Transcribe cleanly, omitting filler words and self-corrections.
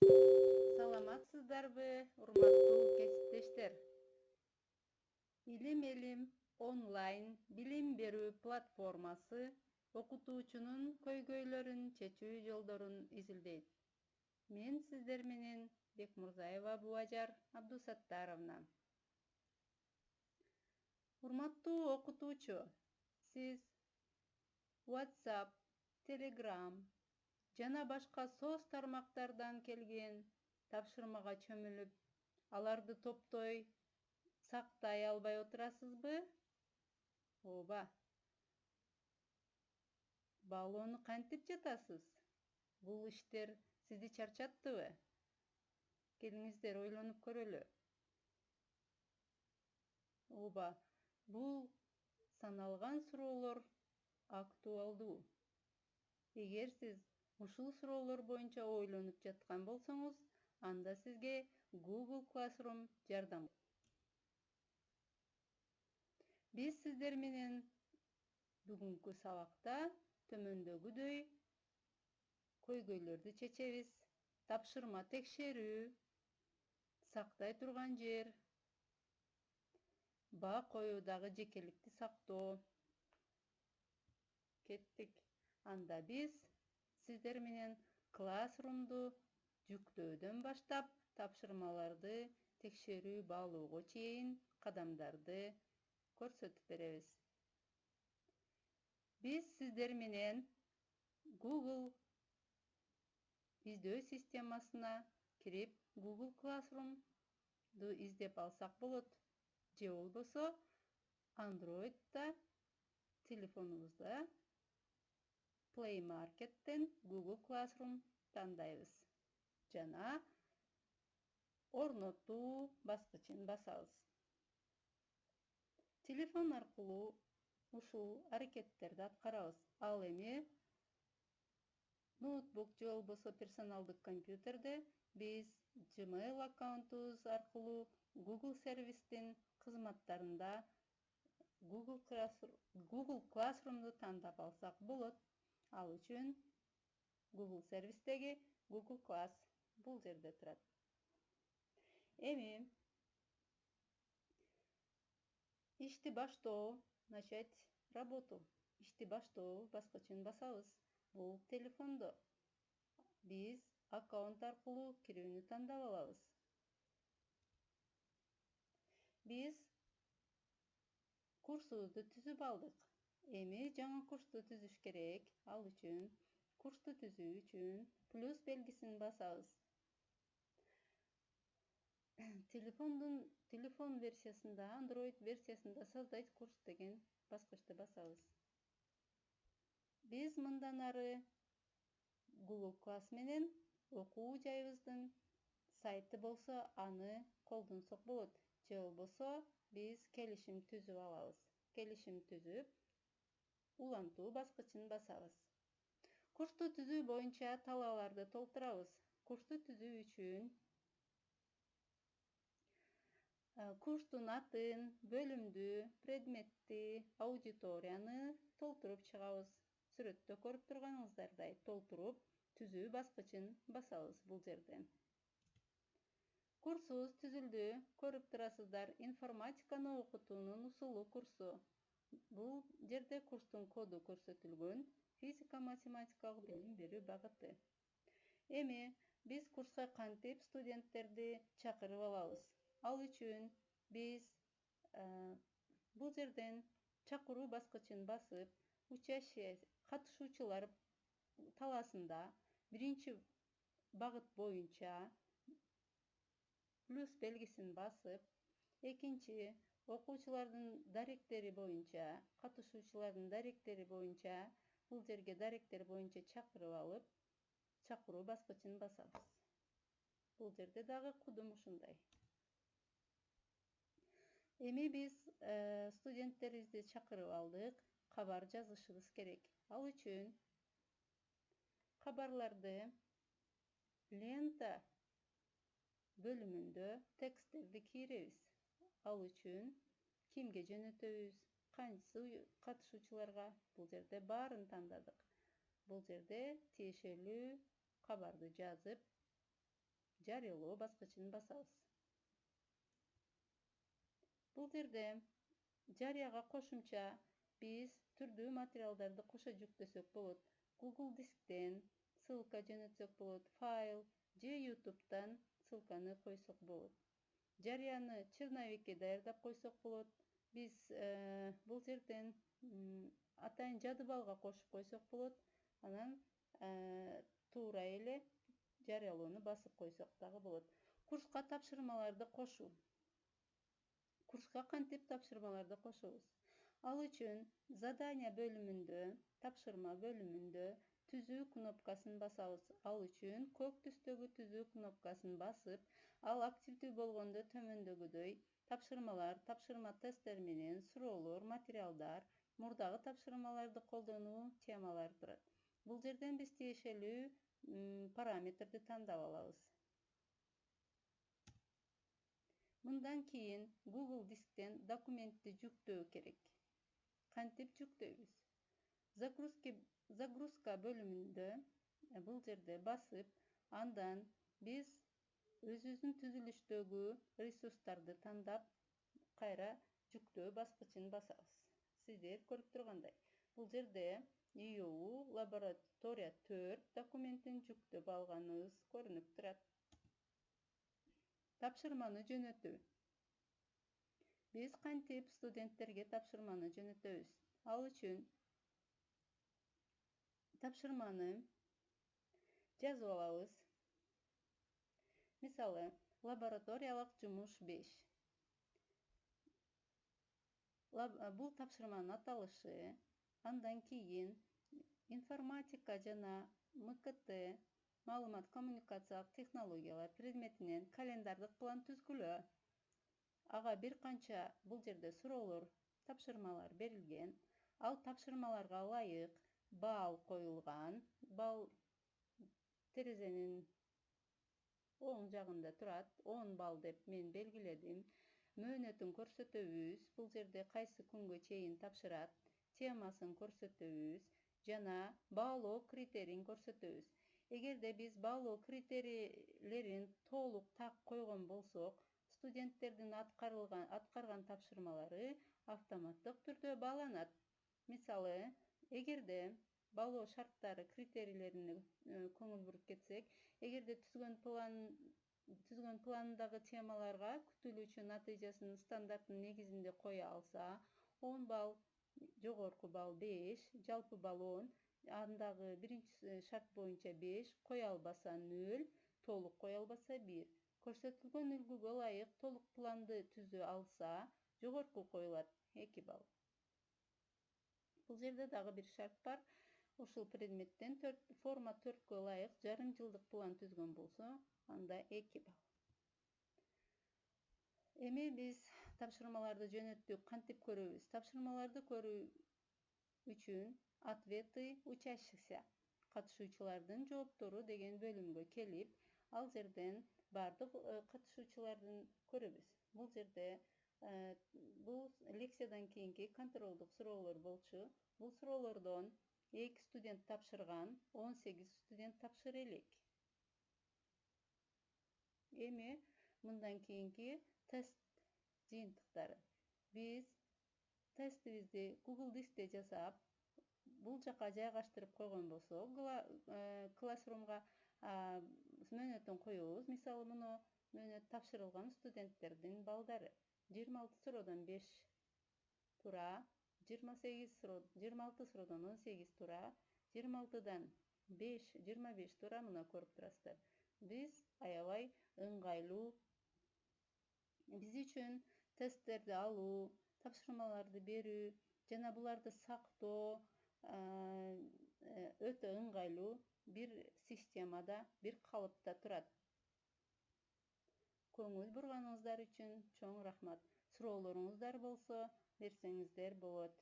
Саламатсыздарбы, урматтуу кесиптештер? Илим Элим онлайн билим берүү платформасы окутуучунун көйгөйлөрүн чечүү жолдорун изилдейт. Мен сиздер менен Бекмурзаева Буажар Абдусаттаровна. Урматтуу окутуучу, сиз WhatsApp, Telegram жана башка соц тармактардан келген тапшырмага чөмүлүп, аларды топтой сактай албай отурасызбы? Ооба. Баалоону кантип жатасыз? Бул иштер сизди чарчаттыбы? Келиңиздер ойлонуп көрөлү. Ооба, бул саналган суроолор актуалдуу. Эгер сиз ушул суроолор боюнча ойлонуп жаткан болсоңуз, анда сизге Google Classroom жардам. Биз сиздер менен бүгүнкү сабакта төмөндөгүдөй көйгөйлөрдү чечебиз. Тапшырма текшерүү, сактай турган жер, баа коюудагы жекеликти сактоо. Кеттик. Анда биз сиздер менен Classroom'ду жүктөөдөн баштап тапшырмаларды текшерүү баалоого чейин кадамдарды көрсөтүп беребиз. Биз сиздер менен Google издөө системасына кирип Google Classroom'ду издеп алсак болот. Же болбосо Android'да телефонубузда Play Market'тен Google Classroom тандайбыз. Жана орнотуу баскычын басабыз. Телефон аркылуу ушул аракеттерди аткарабыз. Ал эми ноутбук же болбосо персоналдык компьютерде биз Gmail аккаунтубуз аркылуу Google сервистин кызматтарында Google Classroom'ду тандап алсак болот. Ал үчүн Google сервистеги Google Class бул жерде турат. Эми ишти баштоо, начать работу. Ишти баштоо баскычын басабыз. Бул телефондо биз аккаунт аркылуу кирүүнү тандап алабыз. Биз курсубузду түзүп алдык. Эми жаңы курсту түзүш керек. Ал үчүн курсту түзүү үчүн плюс белгисин басабыз. Телефон версиясында, Android версиясында создать курс деген баскычты басабыз. Биз мындан ары Google Class менен окуу жайыбыздын сайты болсо, аны колдонсок болот. Же болбосо биз келишим түзүп алабыз. Келишим түзүп, улантуу баскычын басабыз. Курсту түзүү боюнча талааларды толтурабыз. Курсту түзүү үчүн курстун атын, бөлүмдү, предметти, аудиторияны толтуруп чыгабыз. Сүрөттө көрүп турганыңыздардай толтуруп, түзүү баскычын басабыз бул жерден. Курсубуз түзүлдү. Көрүп турасыздар, информатиканы окутуунун усулу курсу. Бул жерде курстун коду көрсөтүлгөн. Физика-математикалык билим берүү багыты. Эми биз курска кантип студенттерди чакырып алабыз? Ал үчүн биз бул жерден чакыруу баскычын басып, катышуучулар талаасында биринчи багыт боюнча плюс белгисин басып, экинчи окуучулардын даректери боюнча, катышуучулардын даректери боюнча бул жерге даректер боюнча чакырып алып, чакыруу баскычын басабыз. Бул жерде дагы кудум ушундай. Эми биз студенттерибизди чакырып алдык, кабар жазышыбыз керек. Ал үчүн кабарларды лента бөлүмүндө тексттерди кийребиз. Ал үчүн кимге жөнөтөбүз, кайсы катышуучуларга, бул жерде баарын тандадык. Бул жерде тиешелүү кабарды жазып, жарыялоо баскычын басабыз. Бул жерде жарыяга кошумча биз түрдүү материалдарды кошо жүктөсөк болот. Google дисктен ссылка жөнөтсөк болот, файл же YouTube'дан ссылканы койсок болот. Жарыяны черновикке даярдап койсок болот. Биз бул жерден атайын жадыбалга кошуп койсок болот. Анан туура эле жарыялоону басып койсок дагы болот. Курска тапшырмаларды кошуу. Курска кантип тапшырмаларды кошобуз? Ал үчүн задания бөлүмүндө, тапшырма бөлүмүндө түзүү кнопкасын басабыз. Ал үчүн көк түстөгү түзүү кнопкасын басып, ал активдүү болгондо төмөндөгүдөй тапшырмалар, тапшырма тесттер менен суроолор, материалдар, мурдагы тапшырмаларды колдонуу темалары турат. Бул жерден биз тиешелүү параметрди тандап алабыз. Мындан кийин Google дисктен документти жүктөө керек. Кантип жүктөйбүз? Загрузка бөлүмүндө бул жерде басып, андан биз өзүбүздүн түзүлүштөгү ресурстарды тандап, кайра жүктөө баскычын басабыз. Сиздер көрүп тургандай, бул жерде IOU лаборатория 4 документин жүктөп алганыбыз көрүнүп турат. Тапшырманы жөнөтүү. Биз кантип студенттерге тапшырманы жөнөтөбүз? Ал үчүн тапшырманы жазып алабыз. Мисалы, лабораториялык жумуш 5. Бул тапшырманын аталышы, андан кийин информатика жана МКТ, маалымат коммуникациялык технологиялар предметинен календардык план түзгүлө. Ага бир канча бул жерде суроолор, тапшырмалар берилген. Ал тапшырмаларга ылайык баал коюлган. Баал терезенин оң жагында турат. 10 балл деп мен белгиледим. Мөөнөтүн көрсөтөбүз. Бул жерде кайсы күнгө чейин тапшырат, темасын көрсөтөбүз жана баалоо критерийин көрсөтөбүз. Эгерде биз баалоо критерийлерин толук так койгон болсок, студенттердин аткарган тапшырмалары автоматтык түрдө бааланат. Мисалы, эгерде баалоо шарттары, критерийлерине көңүл буруп кетсек, эгерде түзгөн пландагы темаларга күтүлүүчү натыйжасын стандарттын негизинде кое алса, 10 балл, жогорку балл 5, жалпы балл 10, андагы биринчи шарт боюнча 5, кое албаса 0, толук кое албаса 1. Көрсөтүлгөн үлгүгө ылайык толук планды түзө алса, жогорку коюлат 2 балл. Бул жерде дагы бир шарт бар. Ушул предметтен форма 4кө ылайык жарым жылдык план түзгөн болсо, анда 2 балл. Эми биз тапшырмаларды жөнөттүк, кантип көрөбүз? Тапшырмаларды көрүү үчүн ответы учащихся, катышуучулардын жооптору деген бөлүмгө келип, ал жерден бардык катышуучулардын көрөбүз. Бул жерде бул лекциядан кийинки контролдук суроолор болчу. Бул суроолордон 2 студент тапшырган, 18 студент тапшыра элек. Эми мындан кийинки тест жыйынтыктары. Биз тестибизди Google дискте жасап, бул жака жайгаштырып койгон болсок, Classroom'га мөөнөтүн коебуз. Мисалы, муну мөөнөт тапшырылган студенттердин балдары. 26 суроодон 5 тура, 26 суроодон 18 тура, 26дан 5, 25 тура, мына көрүп турасыздар. Биз аябай ыңгайлуу. Биз үчүн тесттерди алуу, тапшырмаларды берүү жана буларды сактоо өтө ыңгайлуу бир системада, бир калыпта турат. Көңүл бурганыңыздар үчүн чоң рахмат. Суроолоруңуздар болсо берсеңиздер болот.